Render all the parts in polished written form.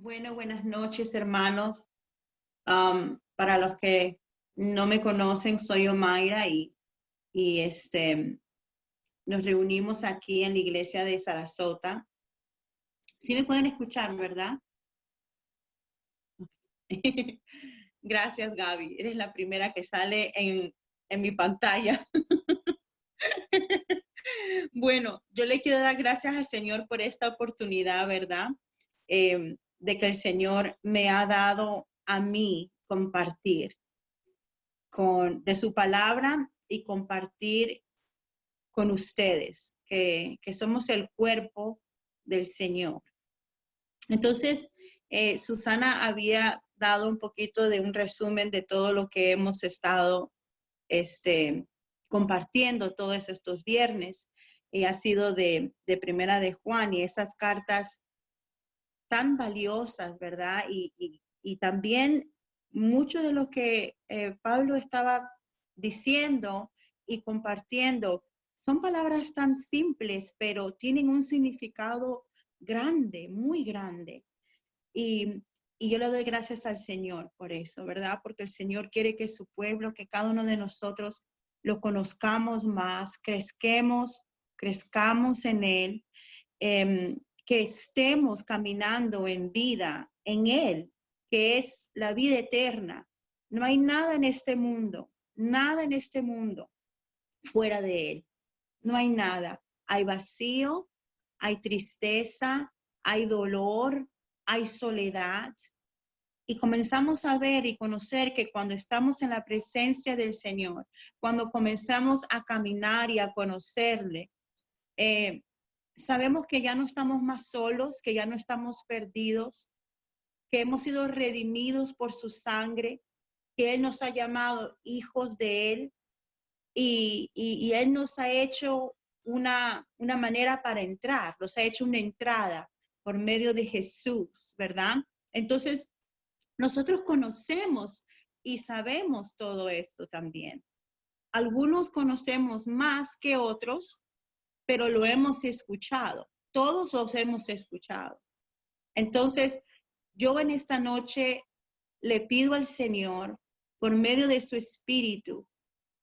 Bueno, buenas noches, hermanos. Para los que no me conocen, soy Omaira y nos reunimos aquí en la iglesia de Sarasota. Sí me pueden escuchar, ¿verdad? Gracias, Gaby. Eres la primera que sale en mi pantalla. Bueno, yo le quiero dar gracias al Señor por esta oportunidad, ¿verdad? De que el Señor me ha dado a mí compartir de su palabra y compartir con ustedes, que somos el cuerpo del Señor. Entonces, Susana había dado un poquito de un resumen de todo lo que hemos estado compartiendo todos estos viernes. Ha sido de Primera de Juan y esas cartas tan valiosas, ¿verdad? Y también mucho de lo que Pablo estaba diciendo y compartiendo son palabras tan simples, pero tienen un significado grande, muy grande. Y yo le doy gracias al Señor por eso, ¿verdad? Porque el Señor quiere que su pueblo, que cada uno de nosotros lo conozcamos más, crezcamos en Él, que estemos caminando en vida, en Él, que es la vida eterna. No hay nada en este mundo fuera de Él. No hay nada. Hay vacío, hay tristeza, hay dolor, hay soledad. Y comenzamos a ver y conocer que cuando estamos en la presencia del Señor, cuando comenzamos a caminar y a conocerle, sabemos que ya no estamos más solos, que ya no estamos perdidos, que hemos sido redimidos por su sangre, que Él nos ha llamado hijos de Él y Él nos ha hecho una manera para entrar, nos ha hecho una entrada por medio de Jesús, ¿verdad? Entonces, nosotros conocemos y sabemos todo esto también. Algunos conocemos más que otros, pero lo hemos escuchado. Todos los hemos escuchado. Entonces, yo en esta noche le pido al Señor, por medio de su Espíritu,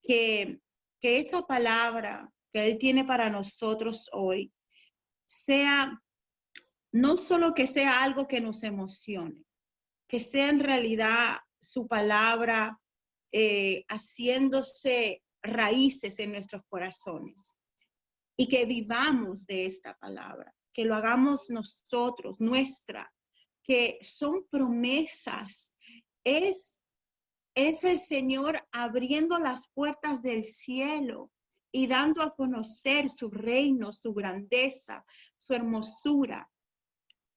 que esa palabra que Él tiene para nosotros hoy sea, no solo que sea algo que nos emocione, que sea en realidad su palabra haciéndose raíces en nuestros corazones y que vivamos de esta palabra, que lo hagamos nosotros, nuestra, que son promesas, es el Señor abriendo las puertas del cielo y dando a conocer su reino, su grandeza, su hermosura.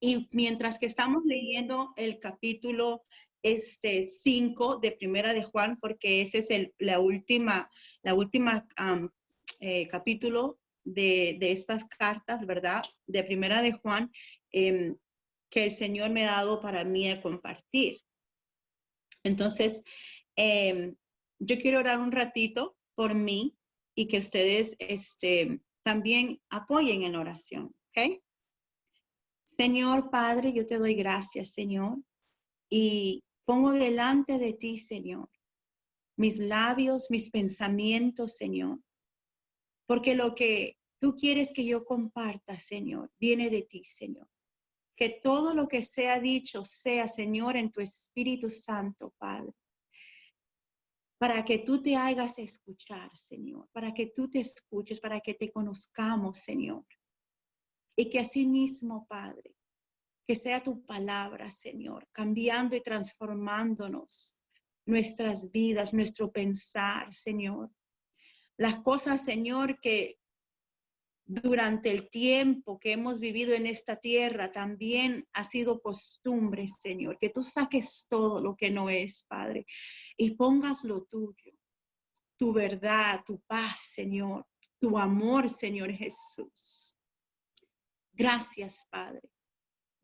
Y mientras que estamos leyendo el capítulo 5 de Primera de Juan, porque ese es la última capítulo de estas cartas, ¿verdad? De Primera de Juan, que el Señor me ha dado para mí a compartir. Entonces, yo quiero orar un ratito por mí y que ustedes también apoyen en oración, ¿ok? Señor Padre, yo te doy gracias, Señor, y pongo delante de ti, Señor, mis labios, mis pensamientos, Señor, porque lo que tú quieres que yo comparta, Señor, viene de ti, Señor. Que todo lo que sea dicho sea, Señor, en tu Espíritu Santo, Padre, para que tú te hagas escuchar, Señor, para que tú te escuches, para que te conozcamos, Señor. Y que así mismo, Padre, que sea tu palabra, Señor, cambiando y transformándonos nuestras vidas, nuestro pensar, Señor. Las cosas, Señor, que durante el tiempo que hemos vivido en esta tierra también ha sido costumbre, Señor, que tú saques todo lo que no es, Padre, y pongas lo tuyo, tu verdad, tu paz, Señor, tu amor, Señor Jesús. Gracias, Padre.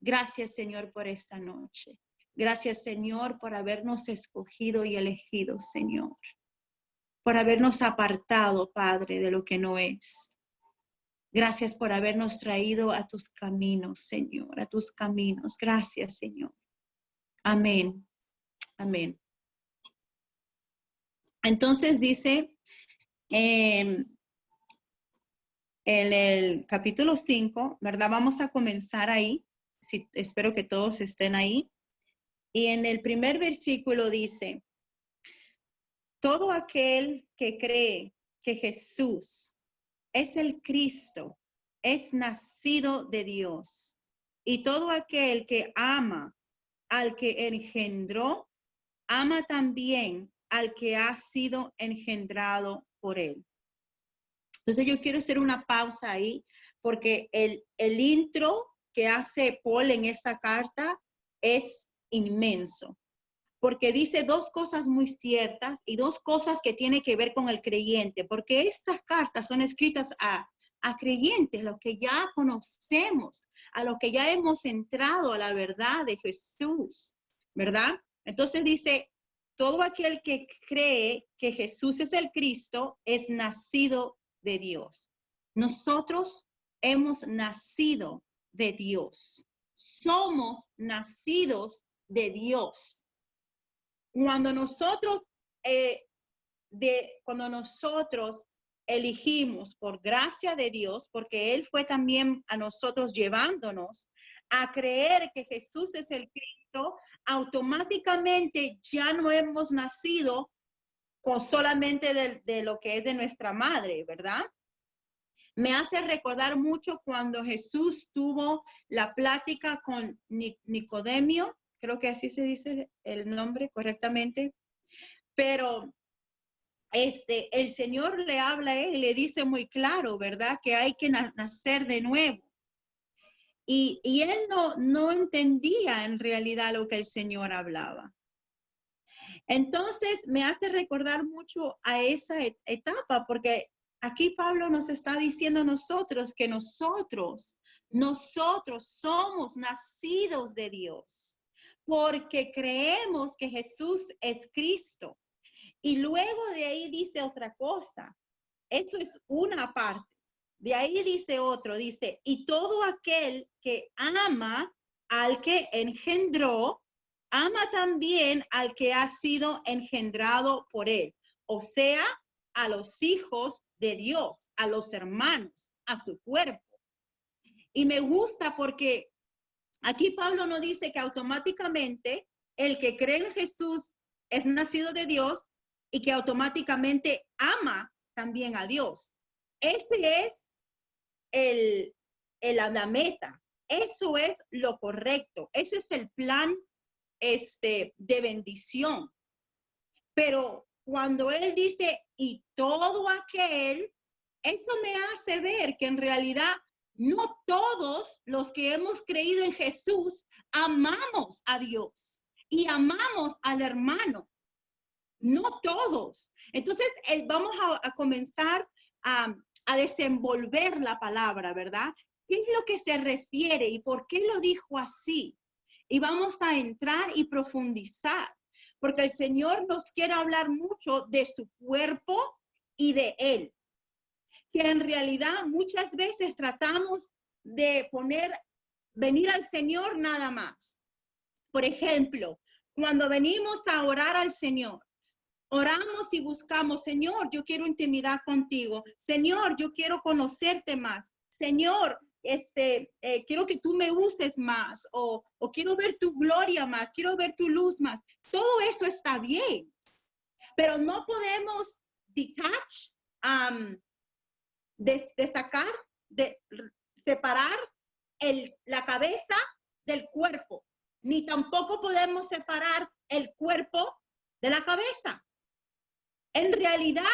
Gracias, Señor, por esta noche. Gracias, Señor, por habernos escogido y elegido, Señor. Por habernos apartado, Padre, de lo que no es. Gracias por habernos traído a tus caminos, Señor, a tus caminos. Gracias, Señor. Amén. Amén. Entonces dice en el capítulo 5, ¿verdad? Vamos a comenzar ahí. Sí, espero que todos estén ahí. Y en el primer versículo dice, todo aquel que cree que Jesús es el Cristo, es nacido de Dios. Y todo aquel que ama al que engendró, ama también al que ha sido engendrado por él. Entonces yo quiero hacer una pausa ahí, porque el intro que hace Paul en esta carta es inmenso, porque dice dos cosas muy ciertas y dos cosas que tienen que ver con el creyente, porque estas cartas son escritas a creyentes, los que ya conocemos, a los que ya hemos entrado a la verdad de Jesús, ¿verdad? Entonces dice, todo aquel que cree que Jesús es el Cristo es nacido de Dios. Nosotros hemos nacido de Dios. Somos nacidos de Dios. Cuando nosotros elegimos por gracia de Dios, porque Él fue también a nosotros llevándonos a creer que Jesús es el Cristo, automáticamente ya no hemos nacido con solamente de lo que es de nuestra madre, ¿verdad? Me hace recordar mucho cuando Jesús tuvo la plática con Nicodemio, creo que así se dice el nombre correctamente, pero el Señor le habla a él y le dice muy claro, ¿verdad? Que hay que nacer de nuevo. Y él no entendía en realidad lo que el Señor hablaba. Entonces me hace recordar mucho a esa etapa, porque aquí Pablo nos está diciendo a nosotros que nosotros somos nacidos de Dios, porque creemos que Jesús es Cristo. Y luego de ahí dice otra cosa. Eso es una parte. De ahí dice otro, dice, y todo aquel que ama al que engendró, ama también al que ha sido engendrado por él. O sea, a los hijos de Dios, a los hermanos, a su cuerpo. Y me gusta porque aquí Pablo no dice que automáticamente el que cree en Jesús es nacido de Dios y que automáticamente ama también a Dios. Ese es la meta. Eso es lo correcto. Ese es el plan de bendición. Pero cuando él dice, y todo aquel, eso me hace ver que en realidad no todos los que hemos creído en Jesús amamos a Dios y amamos al hermano. No todos. Entonces, vamos a comenzar a desenvolver la palabra, ¿verdad? ¿Qué es lo que se refiere y por qué lo dijo así? Y vamos a entrar y profundizar, porque el Señor nos quiere hablar mucho de su cuerpo y de Él, que en realidad muchas veces tratamos de venir al Señor nada más. Por ejemplo, cuando venimos a orar al Señor, oramos y buscamos, Señor, yo quiero intimidad contigo. Señor, yo quiero conocerte más. Señor, quiero que tú me uses más o quiero ver tu gloria más, quiero ver tu luz más. Todo eso está bien, pero no podemos separar la cabeza del cuerpo, ni tampoco podemos separar el cuerpo de la cabeza. En realidad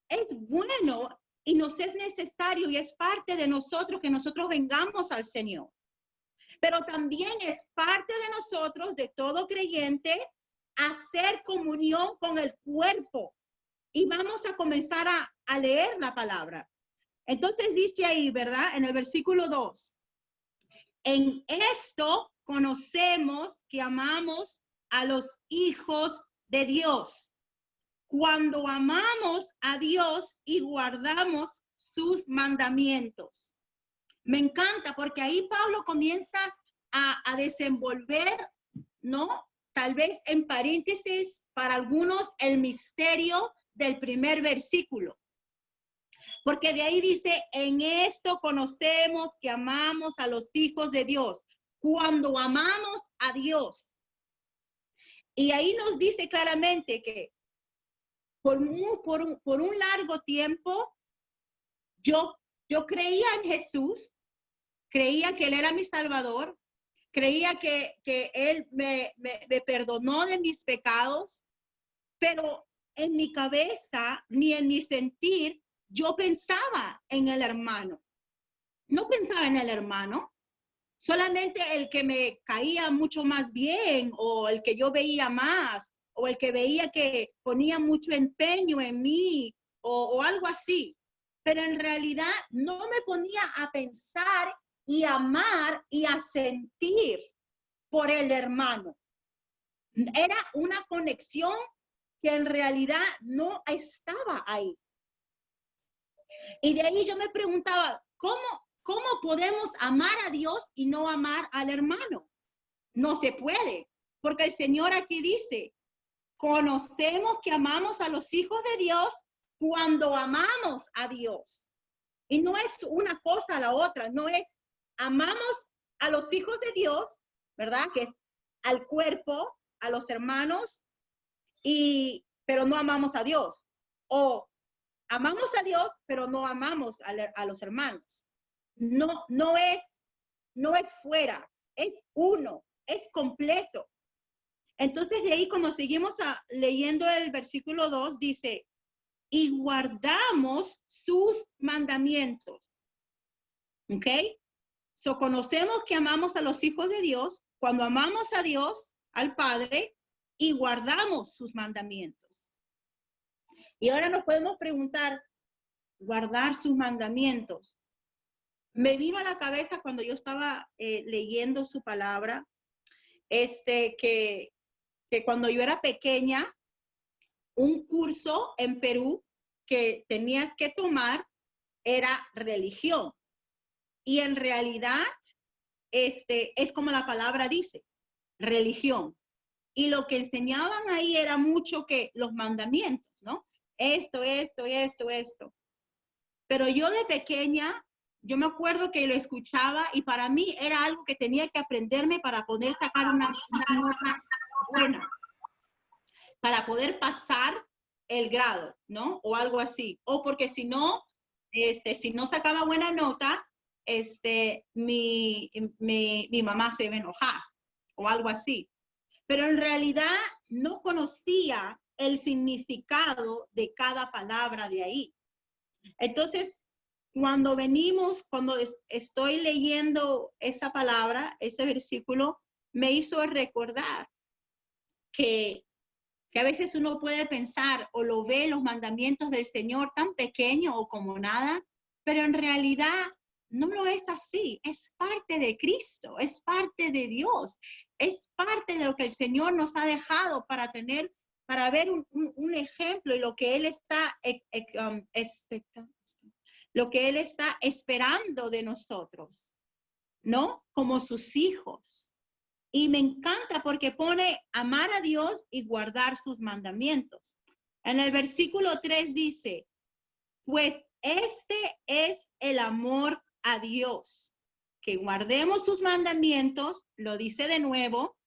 es bueno y nos es necesario y es parte de nosotros que nosotros vengamos al Señor. Pero también es parte de nosotros, de todo creyente, hacer comunión con el cuerpo. Y vamos a comenzar a leer la palabra. Entonces dice ahí, ¿verdad? En el versículo 2. En esto conocemos que amamos a los hijos de Dios, cuando amamos a Dios y guardamos sus mandamientos. Me encanta porque ahí Pablo comienza a desenvolver, ¿no? Tal vez en paréntesis para algunos el misterio del primer versículo. Porque de ahí dice, en esto conocemos que amamos a los hijos de Dios, cuando amamos a Dios. Y ahí nos dice claramente que por un largo tiempo yo creía en Jesús, creía que Él era mi Salvador, creía que Él me perdonó de mis pecados, pero en mi cabeza ni en mi sentir yo pensaba en el hermano. No pensaba en el hermano, solamente el que me caía mucho más bien o el que yo veía más o el que veía que ponía mucho empeño en mí o algo así. Pero en realidad no me ponía a pensar y amar y a sentir por el hermano. Era una conexión que en realidad no estaba ahí. Y de ahí yo me preguntaba, ¿cómo podemos amar a Dios y no amar al hermano? No se puede, porque el Señor aquí dice, conocemos que amamos a los hijos de Dios cuando amamos a Dios. Y no es una cosa a la otra, no es amamos a los hijos de Dios, ¿verdad? Que es al cuerpo, a los hermanos, pero no amamos a Dios. O amamos a Dios, pero no amamos a los hermanos. No es fuera, es uno, es completo. Entonces de ahí, como seguimos leyendo el versículo 2, dice, y guardamos sus mandamientos. ¿Ok? So, conocemos que amamos a los hijos de Dios cuando amamos a Dios, al Padre, y guardamos sus mandamientos. Y ahora nos podemos preguntar, guardar sus mandamientos. Me vino a la cabeza cuando yo estaba leyendo su palabra, que cuando yo era pequeña, un curso en Perú que tenías que tomar era religión. Y en realidad, es como la palabra dice, religión. Y lo que enseñaban ahí era mucho que los mandamientos, ¿no? Esto. Pero yo de pequeña, yo me acuerdo que lo escuchaba y para mí era algo que tenía que aprenderme para poder sacar una nota buena, para poder pasar el grado, ¿no? O algo así. O porque si no sacaba buena nota, mi mamá se iba a enojar o algo así. Pero en realidad no conocía el significado de cada palabra de ahí. Entonces, cuando estoy leyendo esa palabra, ese versículo, me hizo recordar que a veces uno puede pensar o lo ve los mandamientos del Señor tan pequeño o como nada, pero en realidad no lo es así. Es parte de Cristo, es parte de Dios, es parte de lo que el Señor nos ha dejado para ver un ejemplo y lo que Él está esperando de nosotros, ¿no? Como sus hijos. Y me encanta porque pone amar a Dios y guardar sus mandamientos. En el versículo 3 dice, pues este es el amor a Dios, que guardemos sus mandamientos, lo dice de nuevo,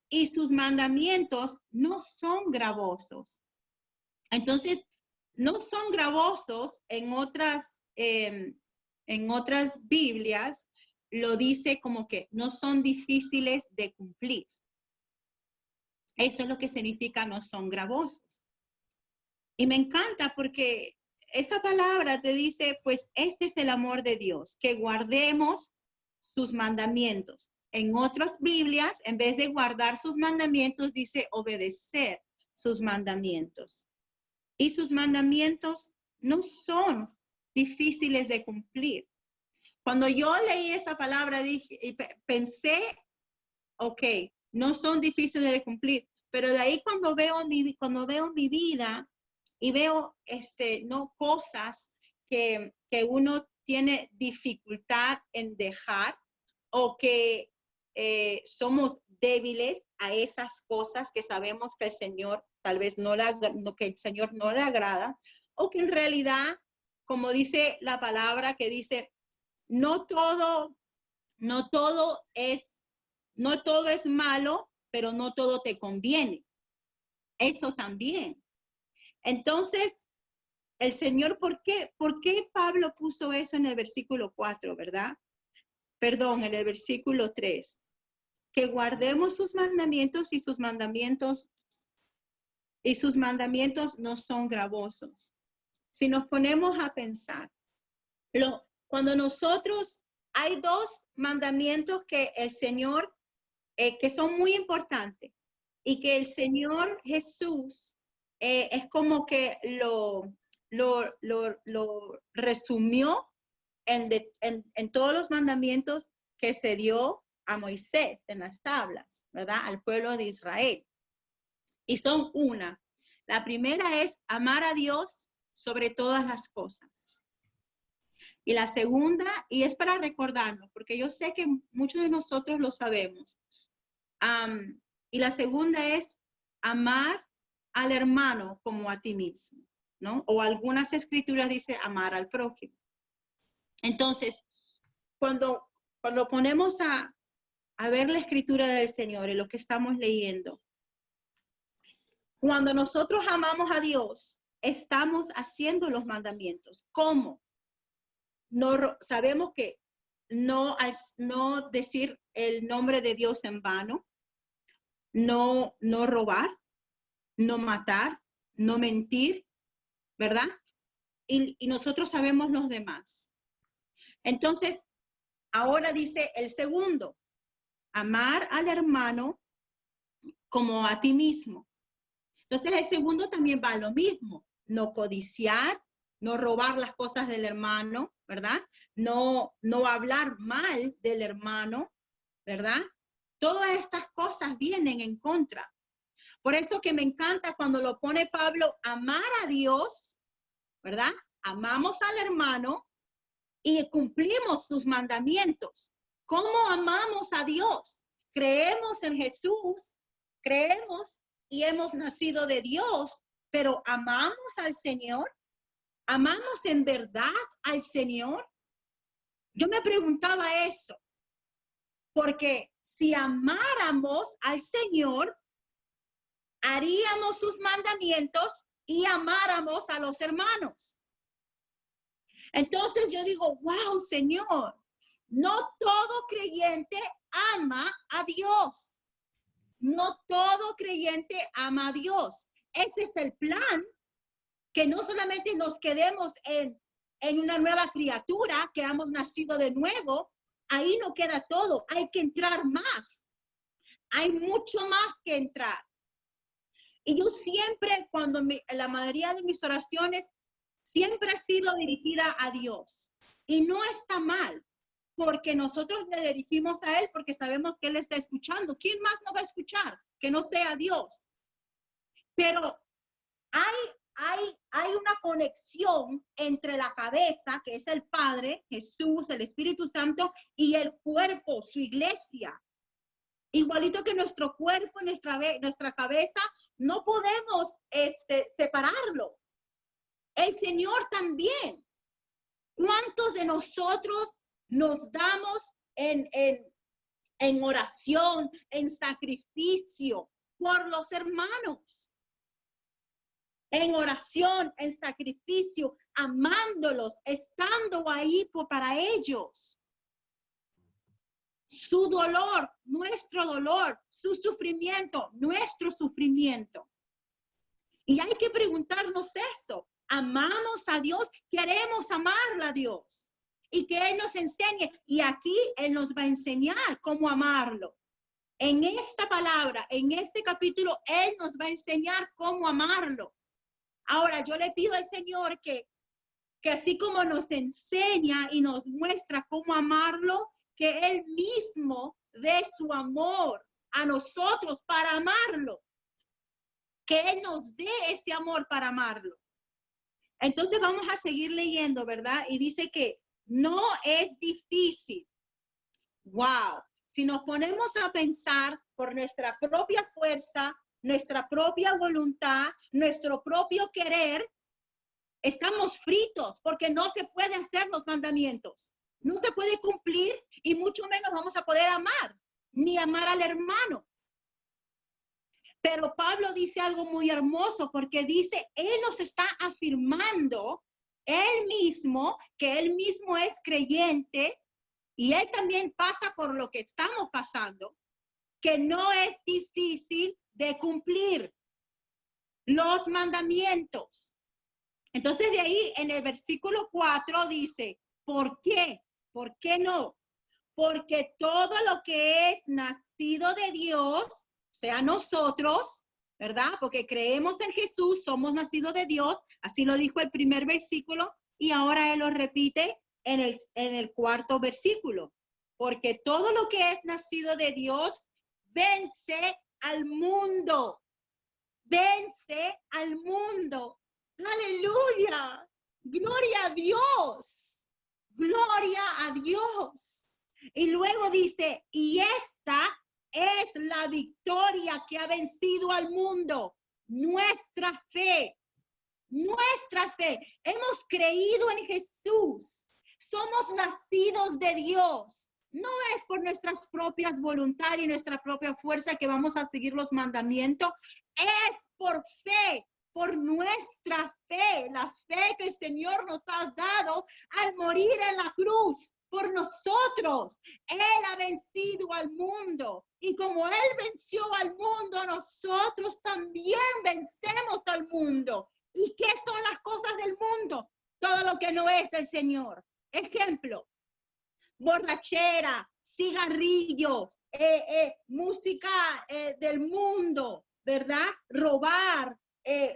y sus mandamientos no son gravosos. Entonces, no son gravosos en otras Biblias, lo dice como que no son difíciles de cumplir. Eso es lo que significa no son gravosos. Y me encanta porque esa palabra te dice, pues este es el amor de Dios, que guardemos sus mandamientos. En otras Biblias, en vez de guardar sus mandamientos, dice obedecer sus mandamientos. Y sus mandamientos no son difíciles de cumplir. Cuando yo leí esa palabra, pensé, ok, no son difíciles de cumplir, pero de ahí cuando veo mi vida y veo, cosas que que uno tiene dificultad en dejar o que somos débiles a esas cosas que sabemos que el Señor tal vez que el Señor no le agrada, o que en realidad, como dice la palabra que dice, no todo es malo, pero no todo te conviene. Eso también. Entonces, el Señor, ¿por qué Pablo puso eso en el versículo 4, verdad? Perdón, en el versículo 3. Que guardemos sus mandamientos y sus mandamientos no son gravosos. Si nos ponemos a pensar, cuando nosotros, hay dos mandamientos que el Señor, que son muy importantes y que el Señor Jesús es como que lo resumió en todos los mandamientos que se dio a Moisés en las tablas, ¿verdad? Al pueblo de Israel. Y son una. La primera es amar a Dios sobre todas las cosas. Y la segunda, y es para recordarnos, porque yo sé que muchos de nosotros lo sabemos. Y la segunda es amar al hermano como a ti mismo, ¿no? O algunas escrituras dice amar al prójimo. Entonces, cuando ponemos a ver la escritura del Señor y lo que estamos leyendo, cuando nosotros amamos a Dios, estamos haciendo los mandamientos. ¿Cómo? No, sabemos que no decir el nombre de Dios en vano, no robar, no matar, no mentir, ¿verdad? Y nosotros sabemos los demás. Entonces, ahora dice el segundo, amar al hermano como a ti mismo. Entonces, el segundo también va a lo mismo, no codiciar, no robar las cosas del hermano, ¿verdad? No hablar mal del hermano, ¿verdad? Todas estas cosas vienen en contra. Por eso que me encanta cuando lo pone Pablo, amar a Dios, ¿verdad? Amamos al hermano y cumplimos sus mandamientos. ¿Cómo amamos a Dios? Creemos en Jesús, creemos y hemos nacido de Dios, pero amamos al Señor. ¿Amamos en verdad al Señor? Yo me preguntaba eso, porque si amáramos al Señor, haríamos sus mandamientos y amáramos a los hermanos. Entonces yo digo, wow, Señor, no todo creyente ama a Dios. No todo creyente ama a Dios. Ese es el plan, que no solamente nos quedemos en una nueva criatura, que hemos nacido de nuevo, ahí no queda todo, hay que entrar más. Hay mucho más que entrar. Y yo siempre, la mayoría de mis oraciones, siempre ha sido dirigida a Dios. Y no está mal, porque nosotros le dirigimos a Él porque sabemos que Él está escuchando. ¿Quién más no va a escuchar que no sea Dios? Pero hay una conexión entre la cabeza, que es el Padre, Jesús, el Espíritu Santo, y el cuerpo, su iglesia. Igualito que nuestro cuerpo, nuestra cabeza, no podemos separarlo. El Señor también. ¿Cuántos de nosotros nos damos en oración, en sacrificio por los hermanos? En oración, en sacrificio, amándolos, estando ahí para ellos. Su dolor, nuestro dolor, su sufrimiento, nuestro sufrimiento. Y hay que preguntarnos eso. ¿Amamos a Dios? Queremos amarle a Dios. Y que Él nos enseñe. Y aquí Él nos va a enseñar cómo amarlo. En esta palabra, en este capítulo, Él nos va a enseñar cómo amarlo. Ahora, yo le pido al Señor que así como nos enseña y nos muestra cómo amarlo, que Él mismo dé su amor a nosotros para amarlo. Que Él nos dé ese amor para amarlo. Entonces vamos a seguir leyendo, ¿verdad? Y dice que no es difícil. Wow. Si nos ponemos a pensar por nuestra propia fuerza, nuestra propia voluntad, nuestro propio querer, estamos fritos porque no se pueden hacer los mandamientos. No se puede cumplir y mucho menos vamos a poder amar, ni amar al hermano. Pero Pablo dice algo muy hermoso porque dice, él nos está afirmando, él mismo, que él mismo es creyente y él también pasa por lo que estamos pasando, que no es difícil de cumplir los mandamientos. Entonces de ahí en el versículo 4 dice, ¿por qué? ¿Por qué no? Porque todo lo que es nacido de Dios, o sea, nosotros, ¿verdad? Porque creemos en Jesús, somos nacidos de Dios, así lo dijo el primer versículo, y ahora él lo repite en el cuarto versículo. Porque todo lo que es nacido de Dios vence al mundo. Vence al mundo. Aleluya. Gloria a Dios. Gloria a Dios. Y luego dice, y esta es la victoria que ha vencido al mundo. Nuestra fe. Nuestra fe. Hemos creído en Jesús. Somos nacidos de Dios. No es por nuestras propias voluntades y nuestra propia fuerza que vamos a seguir los mandamientos. Es por fe, por nuestra fe, la fe que el Señor nos ha dado al morir en la cruz por nosotros. Él ha vencido al mundo y como Él venció al mundo, nosotros también vencemos al mundo. ¿Y qué son las cosas del mundo? Todo lo que no es del Señor. Ejemplo, borrachera, cigarrillos, música del mundo, ¿verdad? Robar,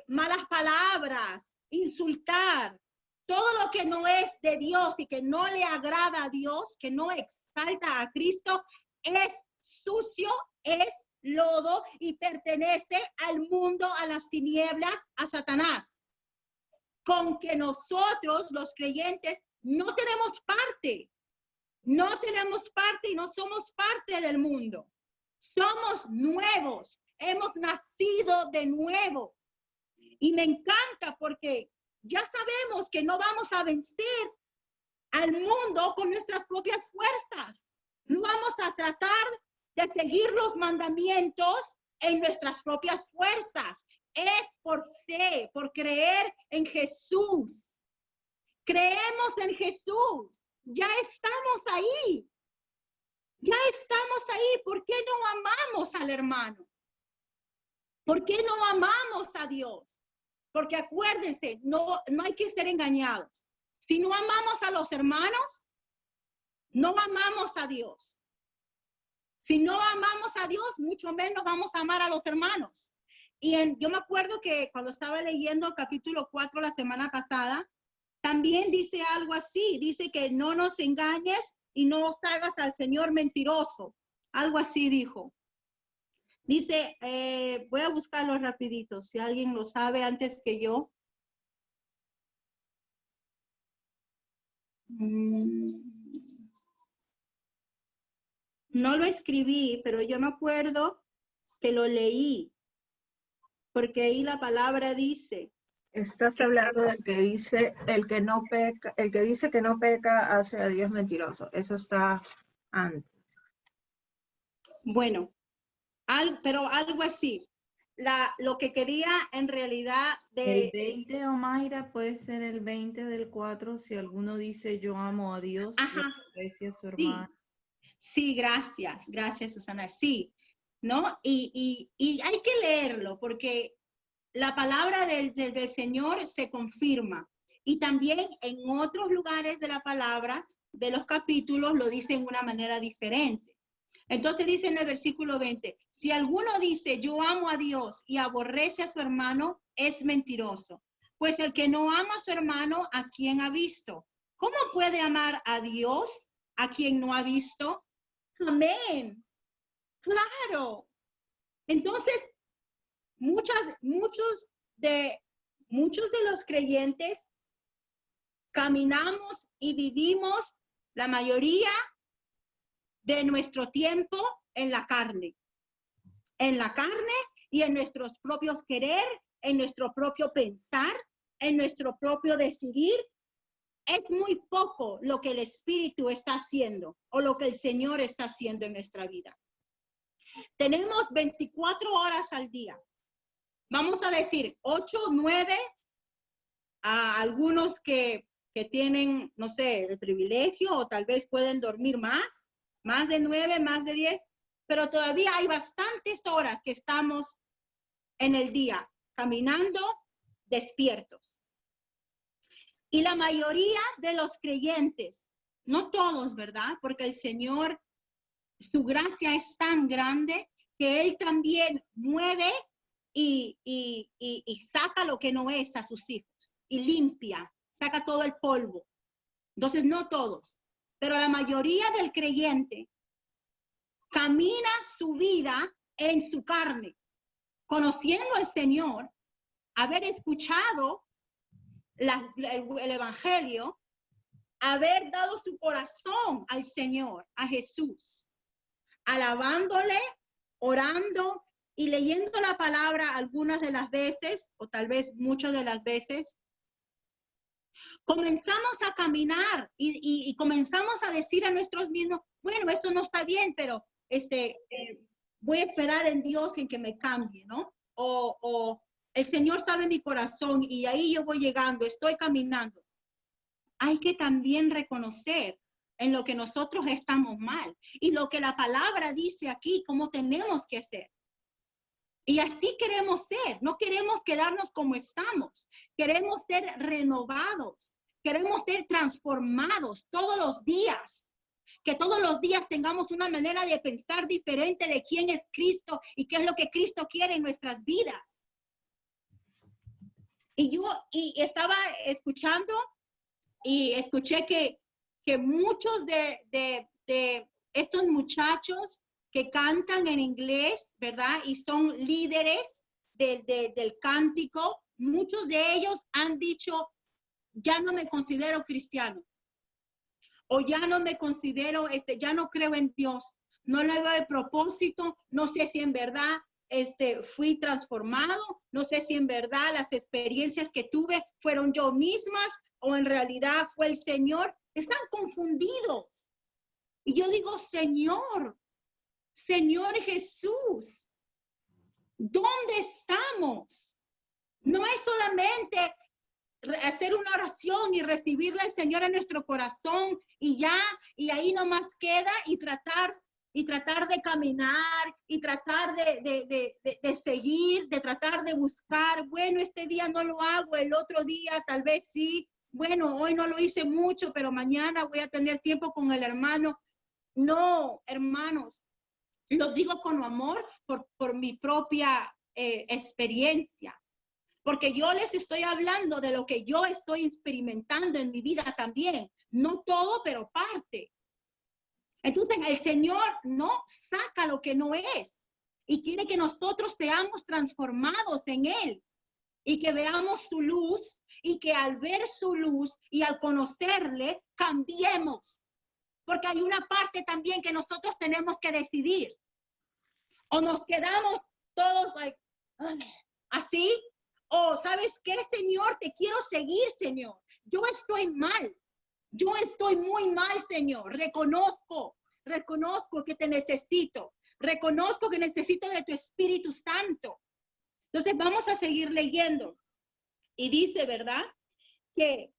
malas palabras, insultar, todo lo que no es de Dios y que no le agrada a Dios, que no exalta a Cristo, es sucio, es lodo y pertenece al mundo, a las tinieblas, a Satanás. Con que nosotros, los creyentes, no tenemos parte. No tenemos parte y no somos parte del mundo. Somos nuevos. Hemos nacido de nuevo. Y me encanta porque ya sabemos que no vamos a vencer al mundo con nuestras propias fuerzas. No vamos a tratar de seguir los mandamientos en nuestras propias fuerzas. Es por fe, por creer en Jesús. Creemos en Jesús. Ya estamos ahí. Ya estamos ahí. ¿Por qué no amamos al hermano? ¿Por qué no amamos a Dios? Porque acuérdense, no hay que ser engañados. Si no amamos a los hermanos, no amamos a Dios. Si no amamos a Dios, mucho menos vamos a amar a los hermanos. Y yo me acuerdo que cuando estaba leyendo capítulo 4 la semana pasada, también dice algo así. Dice que no nos engañes y no hagas al Señor mentiroso. Algo así dijo. Dice, voy a buscarlo rapidito, si alguien lo sabe antes que yo. No lo escribí, pero yo me acuerdo que lo leí, porque ahí la palabra dice. Estás hablando del que dice, el que dice que no peca hace a Dios mentiroso. Eso está antes. Bueno, pero algo así. Lo que quería en realidad El 20, Omaira, puede ser el 20 del 4, si alguno dice yo amo a Dios y aprecia a su hermano. Sí, gracias Susana, sí, ¿no? Y hay que leerlo porque la palabra del Señor se confirma y también en otros lugares de la palabra, de los capítulos, lo dice de una manera diferente. Entonces dice en el versículo 20, si alguno dice yo amo a Dios y aborrece a su hermano, es mentiroso. Pues el que no ama a su hermano, ¿a quién ha visto? ¿Cómo puede amar a Dios a quien no ha visto? Amén. Claro. Entonces, muchos de los creyentes caminamos y vivimos la mayoría de nuestro tiempo en la carne y en nuestros propios querer, en nuestro propio pensar, en nuestro propio decidir. Es muy poco lo que el Espíritu está haciendo o lo que el Señor está haciendo en nuestra vida. Tenemos 24 horas al día. Vamos a decir 8, 9, a algunos que tienen, no sé, el privilegio o tal vez pueden dormir más de 9, más de 10, pero todavía hay bastantes horas que estamos en el día caminando despiertos. Y la mayoría de los creyentes, no todos, ¿verdad? Porque el Señor, su gracia es tan grande que Él también mueve y saca lo que no es a sus hijos y limpia, saca todo el polvo. Entonces, no todos, pero la mayoría del creyente camina su vida en su carne, conociendo al Señor, haber escuchado el evangelio, haber dado su corazón al Señor, a Jesús, alabándole, orando y leyendo la palabra algunas de las veces, o tal vez muchas de las veces, comenzamos a caminar y comenzamos a decir a nosotros mismos, bueno, esto no está bien, pero voy a esperar en Dios en que me cambie, ¿no? O el Señor sabe mi corazón y ahí yo voy llegando, estoy caminando. Hay que también reconocer en lo que nosotros estamos mal y lo que la palabra dice aquí, cómo tenemos que ser. Y así queremos ser, no queremos quedarnos como estamos, queremos ser renovados, queremos ser transformados todos los días, que todos los días tengamos una manera de pensar diferente de quién es Cristo y qué es lo que Cristo quiere en nuestras vidas. Y yo estaba escuchando y escuché que muchos de estos muchachos que cantan en inglés, ¿verdad? Y son líderes del cántico, muchos de ellos han dicho, ya no me considero cristiano. O ya no me considero, ya no creo en Dios. No le doy el propósito, no sé si en verdad fui transformado, no sé si en verdad las experiencias que tuve fueron yo mismas o en realidad fue el Señor. Están confundidos. Y yo digo, Señor Jesús, ¿dónde estamos? No es solamente hacer una oración y recibirle al Señor en nuestro corazón y ya, y ahí nomás queda y tratar de caminar y tratar de seguir, de tratar de buscar, bueno, este día no lo hago, el otro día tal vez sí, bueno, hoy no lo hice mucho, pero mañana voy a tener tiempo con el hermano. No, hermanos, los digo con amor por mi propia experiencia. Porque yo les estoy hablando de lo que yo estoy experimentando en mi vida también. No todo, pero parte. Entonces el Señor no saca lo que no es y quiere que nosotros seamos transformados en Él y que veamos su luz y que al ver su luz y al conocerle cambiemos. Porque hay una parte también que nosotros tenemos que decidir. O nos quedamos todos así. Oh, ¿sabes qué, Señor? Te quiero seguir, Señor. Yo estoy mal. Yo estoy muy mal, Señor. Reconozco que te necesito. Reconozco que necesito de tu Espíritu Santo. Entonces vamos a seguir leyendo. Y dice, ¿verdad? Que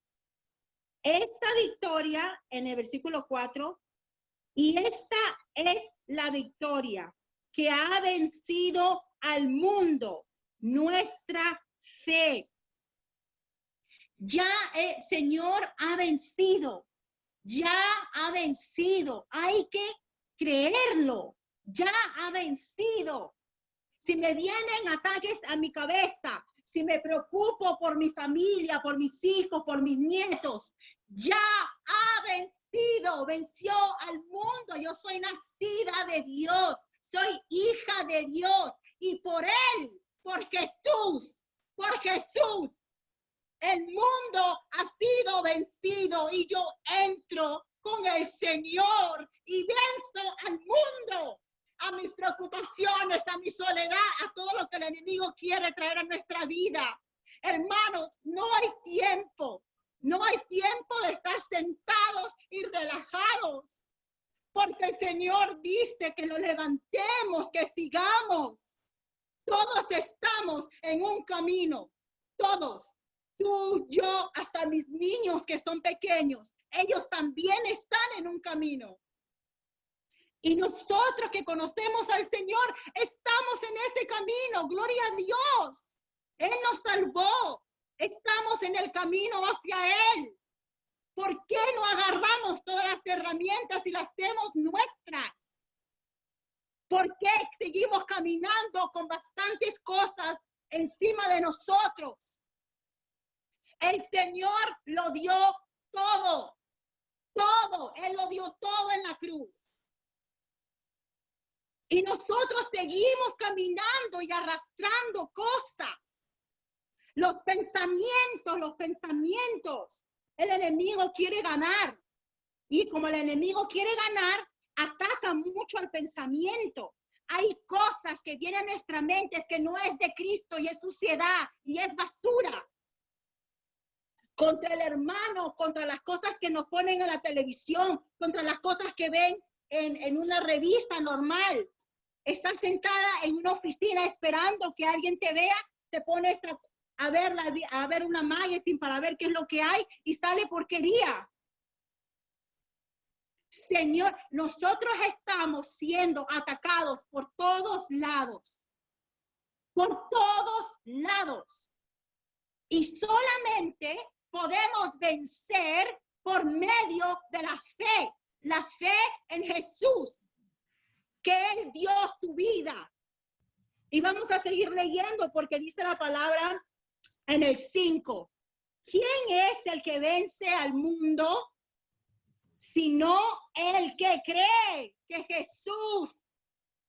esta victoria en el versículo 4, y esta es la victoria que ha vencido al mundo, nuestra fe. Ya el Señor ha vencido, ya ha vencido. Hay que creerlo, ya ha vencido. Si me vienen ataques a mi cabeza, si me preocupo por mi familia, por mis hijos, por mis nietos, ya ha vencido, venció al mundo. Yo soy nacida de Dios, soy hija de Dios y por Él, por Jesús, El mundo ha sido vencido y yo entro con el Señor y venzo al mundo, a mis preocupaciones, a mi soledad, a todo lo que el enemigo quiere traer a nuestra vida. Hermanos, no hay tiempo de estar sentados y relajados, porque el Señor dice que lo levantemos, que sigamos. Todos estamos en un camino, todos. Tú, yo, hasta mis niños que son pequeños, ellos también están en un camino. Y nosotros que conocemos al Señor, estamos en ese camino. Gloria a Dios. Él nos salvó. Estamos en el camino hacia Él. ¿Por qué no agarramos todas las herramientas y las hacemos nuestras? ¿Por qué seguimos caminando con bastantes cosas encima de nosotros? El Señor lo dio todo, todo. Él lo dio todo en la cruz. Y nosotros seguimos caminando y arrastrando cosas. Los pensamientos. El enemigo quiere ganar. Y como el enemigo quiere ganar, ataca mucho al pensamiento. Hay cosas que vienen a nuestra mente que no es de Cristo y es suciedad y es basura. Contra el hermano, contra las cosas que nos ponen en la televisión, contra las cosas que ven en una revista normal. Estás sentada en una oficina esperando que alguien te vea, te pones a ver una magazine para ver qué es lo que hay y sale porquería. Señor, nosotros estamos siendo atacados por todos lados. Por todos lados. Y solamente podemos vencer por medio de la fe en Jesús, que Él dio su vida. Y vamos a seguir leyendo porque dice la palabra en el 5. ¿Quién es el que vence al mundo? Sino el que cree que Jesús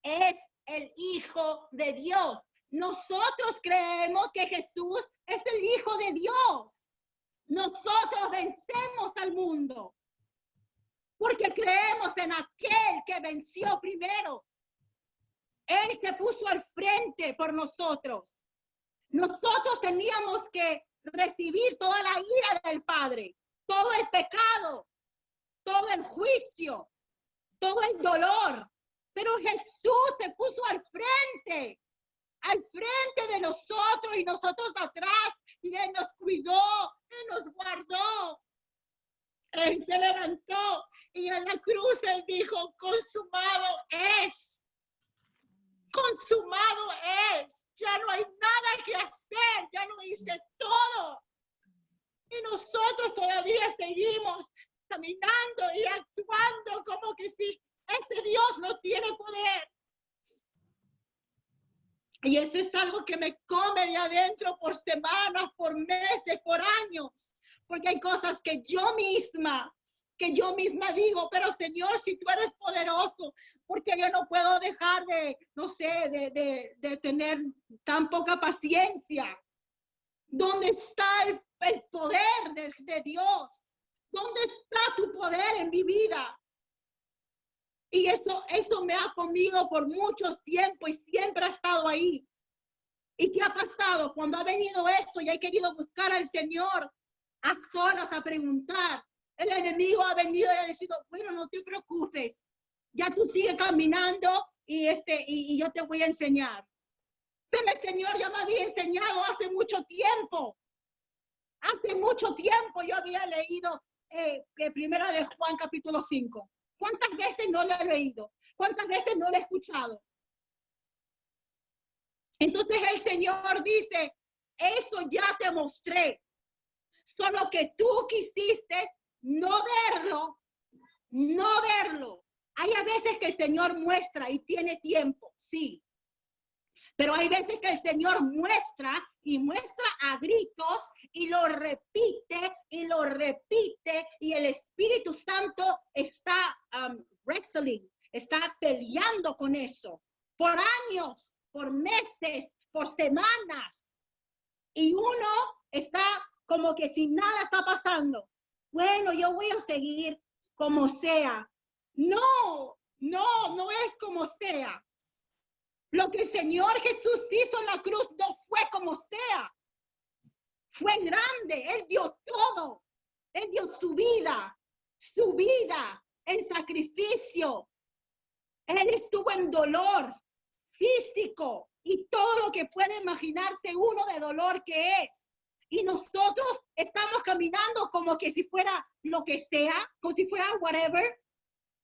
es el Hijo de Dios. Nosotros creemos que Jesús es el Hijo de Dios. Nosotros vencemos al mundo porque creemos en aquel que venció primero. Él se puso al frente por nosotros. Nosotros teníamos que recibir toda la ira del Padre, todo el pecado, todo el juicio, todo el dolor. Pero Jesús se puso al frente de nosotros y nosotros atrás. Y Él nos cuidó, Él nos guardó. Él se levantó y en la cruz Él dijo, consumado es. Consumado es. Ya no hay nada que hacer. Ya lo hice todo. Y nosotros todavía seguimos caminando y actuando como que si ese Dios no tiene poder. Y eso es algo que me come de adentro por semanas, por meses, por años. Porque hay cosas que yo misma digo, pero Señor, si tú eres poderoso, porque yo no puedo dejar de tener tan poca paciencia. ¿Dónde está el poder de Dios? ¿Dónde está tu poder en mi vida? Y eso me ha comido por mucho tiempo y siempre ha estado ahí. ¿Y qué ha pasado? Cuando ha venido eso y he querido buscar al Señor a solas a preguntar, el enemigo ha venido y ha decidido, bueno, no te preocupes, ya tú sigues caminando y yo te voy a enseñar. Pero el Señor ya me había enseñado hace mucho tiempo. Hace mucho tiempo yo había leído Primera de Juan capítulo 5. ¿Cuántas veces no lo he leído? ¿Cuántas veces no lo he escuchado? Entonces el Señor dice, eso ya te mostré. Solo que tú quisiste no verlo. Hay a veces que el Señor muestra y tiene tiempo, sí. Pero hay veces que el Señor muestra a gritos y lo repite y el Espíritu Santo está wrestling, está peleando con eso por años, por meses, por semanas. Y uno está como que si nada está pasando. Bueno, yo voy a seguir como sea. No es como sea. Lo que el Señor Jesús hizo en la cruz no fue como sea. Fue grande. Él dio todo. Él dio su vida en sacrificio. Él estuvo en dolor físico y todo lo que puede imaginarse uno de dolor que es. Y nosotros estamos caminando como que si fuera lo que sea, como si fuera whatever.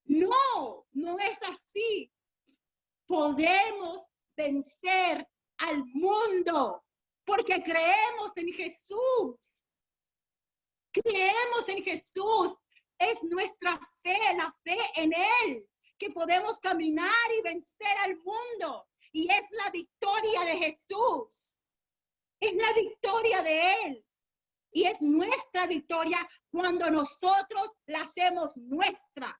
No es así. Podemos vencer al mundo porque creemos en Jesús. Creemos en Jesús. Es nuestra fe, la fe en Él, que podemos caminar y vencer al mundo. Y es la victoria de Jesús. Es la victoria de Él. Y es nuestra victoria cuando nosotros la hacemos nuestra.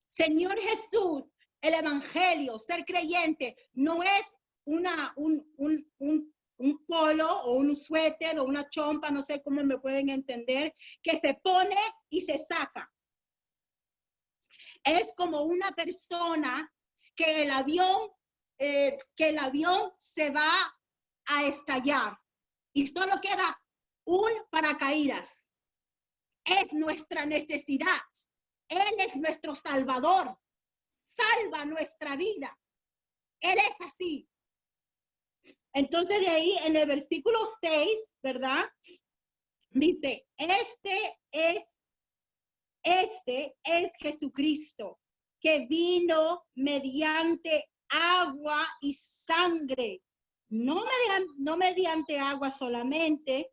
Señor Jesús, el evangelio, ser creyente, no es un polo o un suéter o una chompa, no sé cómo me pueden entender, que se pone y se saca. Es como una persona que el avión se va a estallar y solo queda un paracaídas. Es nuestra necesidad. Él es nuestro Salvador. Salva nuestra vida. Él es así. Entonces de ahí en el versículo 6, ¿verdad? Dice, este es Jesucristo, que vino mediante agua y sangre. No mediante agua solamente,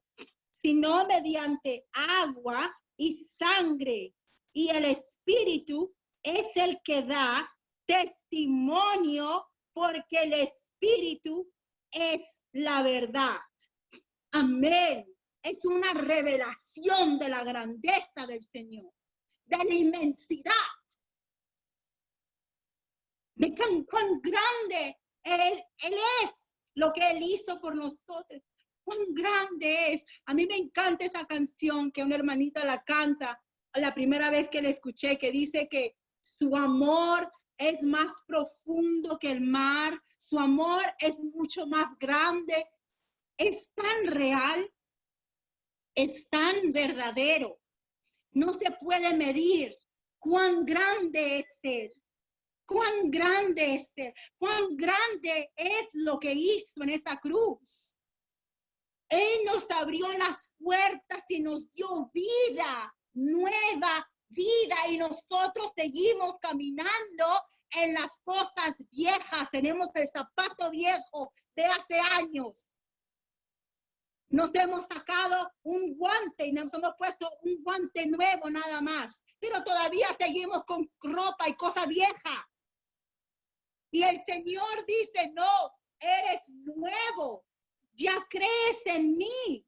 sino mediante agua y sangre. Y el Espíritu es el que da testimonio, porque el Espíritu es la verdad. Amén. Es una revelación de la grandeza del Señor, de la inmensidad, de cuán grande Él es, lo que Él hizo por nosotros. Cuán grande es. A mí me encanta esa canción que una hermanita la canta la primera vez que la escuché, que dice que su amor es más profundo que el mar, su amor es mucho más grande. Es tan real, es tan verdadero. No se puede medir cuán grande es Él. Cuán grande es Él. Cuán grande es lo que hizo en esa cruz. Él nos abrió las puertas y nos dio vida, nueva vida, y nosotros seguimos caminando en las cosas viejas. Tenemos el zapato viejo de hace años. Nos hemos sacado un guante y nos hemos puesto un guante nuevo nada más, pero todavía seguimos con ropa y cosa vieja. Y el Señor dice, no, eres nuevo, ya crees en mí,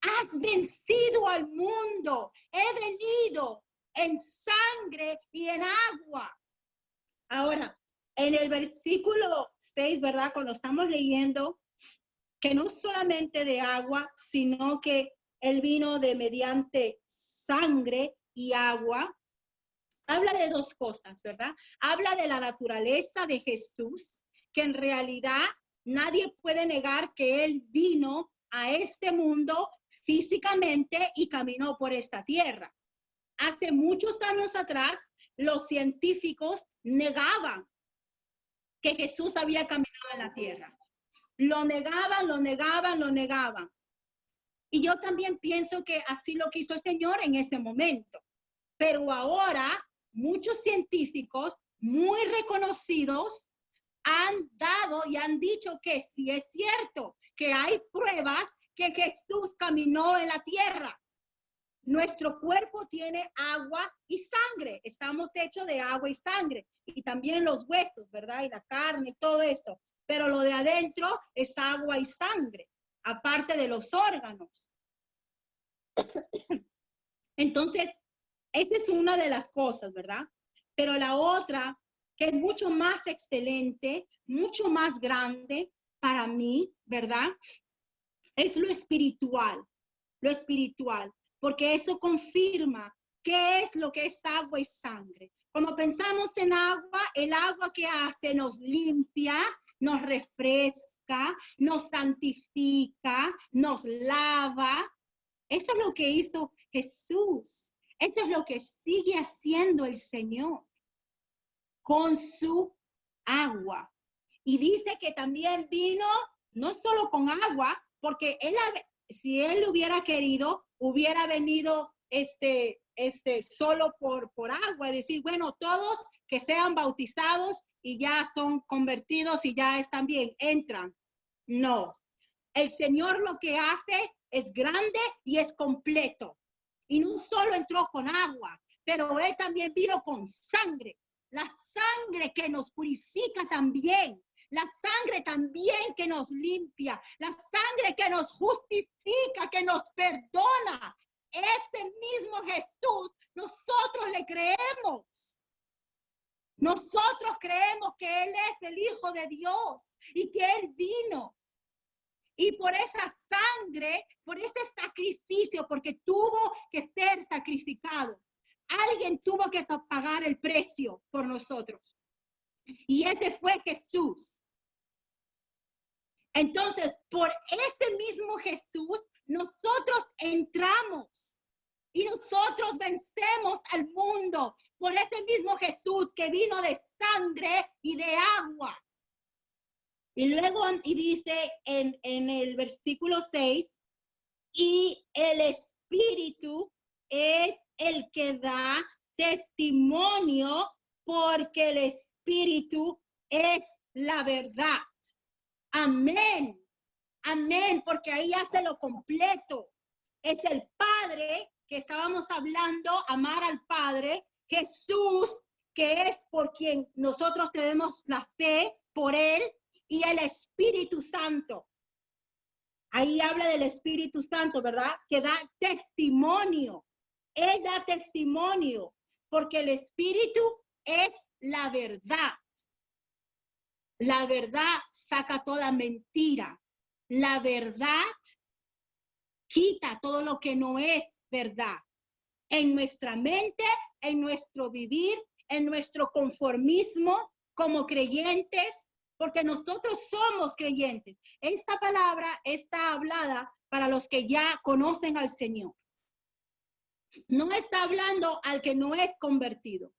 has vencido al mundo, he venido en sangre y en agua. Ahora, en el versículo 6, ¿verdad? Cuando estamos leyendo que no solamente de agua, sino que Él vino de mediante sangre y agua, habla de dos cosas, ¿verdad? Habla de la naturaleza de Jesús, que en realidad nadie puede negar que Él vino a este mundo físicamente y caminó por esta tierra. Hace muchos años atrás, los científicos negaban que Jesús había caminado en la tierra. Lo negaban. Y yo también pienso que así lo quiso el Señor en ese momento. Pero ahora, muchos científicos muy reconocidos han dado y han dicho que sí es cierto, que hay pruebas que Jesús caminó en la tierra. Nuestro cuerpo tiene agua y sangre. Estamos hechos de agua y sangre. Y también los huesos, ¿verdad? Y la carne, todo eso. Pero lo de adentro es agua y sangre, aparte de los órganos. Entonces, esa es una de las cosas, ¿verdad? Pero la otra, que es mucho más excelente, mucho más grande para mí, ¿verdad? es lo espiritual, porque eso confirma qué es lo que es agua y sangre. Cuando pensamos en agua, el agua que hace nos limpia, nos refresca, nos santifica, nos lava. Eso es lo que hizo Jesús. Eso es lo que sigue haciendo el Señor con su agua. Y dice que también vino no solo con agua, porque si él hubiera querido, hubiera venido solo por agua, es decir, bueno, todos que sean bautizados y ya son convertidos y ya están bien, entran. No, el Señor lo que hace es grande y es completo. Y no solo entró con agua, pero él también vino con sangre. La sangre que nos purifica también. La sangre también que nos limpia. La sangre que nos justifica, que nos perdona. Ese mismo Jesús, nosotros le creemos. Nosotros creemos que Él es el Hijo de Dios y que Él vino. Y por esa sangre, por ese sacrificio, porque tuvo que ser sacrificado. Alguien tuvo que pagar el precio por nosotros. Y ese fue Jesús. Entonces, por ese mismo Jesús, nosotros entramos y nosotros vencemos al mundo por ese mismo Jesús que vino de sangre y de agua. Y luego y dice en el versículo 6, y el Espíritu es el que da testimonio porque el Espíritu es la verdad. Amén. Amén, porque ahí hace lo completo. Es el Padre que estábamos hablando, amar al Padre, Jesús, que es por quien nosotros tenemos la fe, por Él, y el Espíritu Santo. Ahí habla del Espíritu Santo, ¿verdad? Que da testimonio. Él da testimonio, porque el Espíritu es la verdad. La verdad saca toda mentira. La verdad quita todo lo que no es verdad. En nuestra mente, en nuestro vivir, en nuestro conformismo como creyentes, porque nosotros somos creyentes. Esta palabra está hablada para los que ya conocen al Señor. No está hablando al que no es convertido.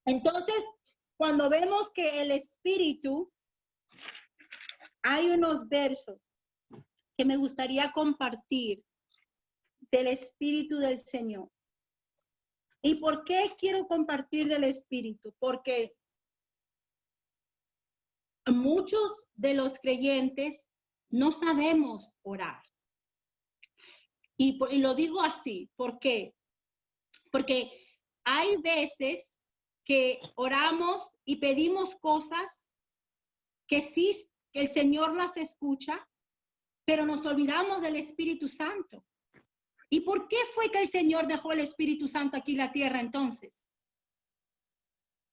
Entonces, cuando vemos que el Espíritu, hay unos versos que me gustaría compartir del Espíritu del Señor. ¿Y por qué quiero compartir del Espíritu? Porque muchos de los creyentes no sabemos orar. Y lo digo así, ¿por qué? Porque hay veces que oramos y pedimos cosas que sí, que el Señor las escucha, pero nos olvidamos del Espíritu Santo. ¿Y por qué fue que el Señor dejó el Espíritu Santo aquí en la tierra entonces?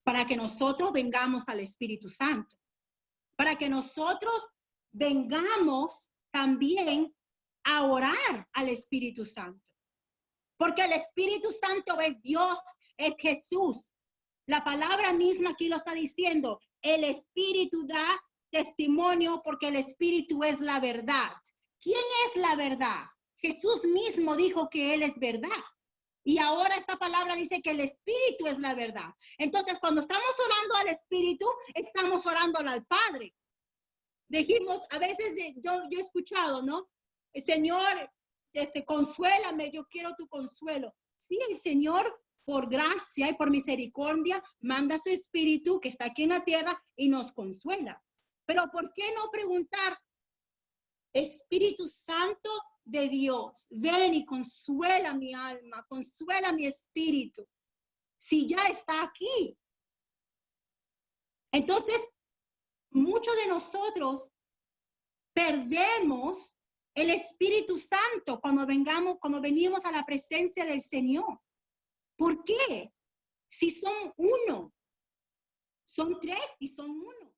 Para que nosotros vengamos al Espíritu Santo. Para que nosotros vengamos también a orar al Espíritu Santo. Porque el Espíritu Santo es Dios, es Jesús. La palabra misma aquí lo está diciendo. El Espíritu da testimonio porque el Espíritu es la verdad. ¿Quién es la verdad? Jesús mismo dijo que Él es verdad. Y ahora esta palabra dice que el Espíritu es la verdad. Entonces, cuando estamos orando al Espíritu, estamos orando al Padre. Dijimos, a veces yo he escuchado, ¿no? Señor, consuélame, yo quiero tu consuelo. Sí, el Señor, por gracia y por misericordia, manda su Espíritu que está aquí en la tierra y nos consuela. Pero ¿por qué no preguntar, Espíritu Santo de Dios, ven y consuela mi alma, consuela mi espíritu, si ya está aquí? Entonces, muchos de nosotros perdemos el Espíritu Santo cuando venimos a la presencia del Señor. ¿Por qué? Si son uno, son tres y son uno.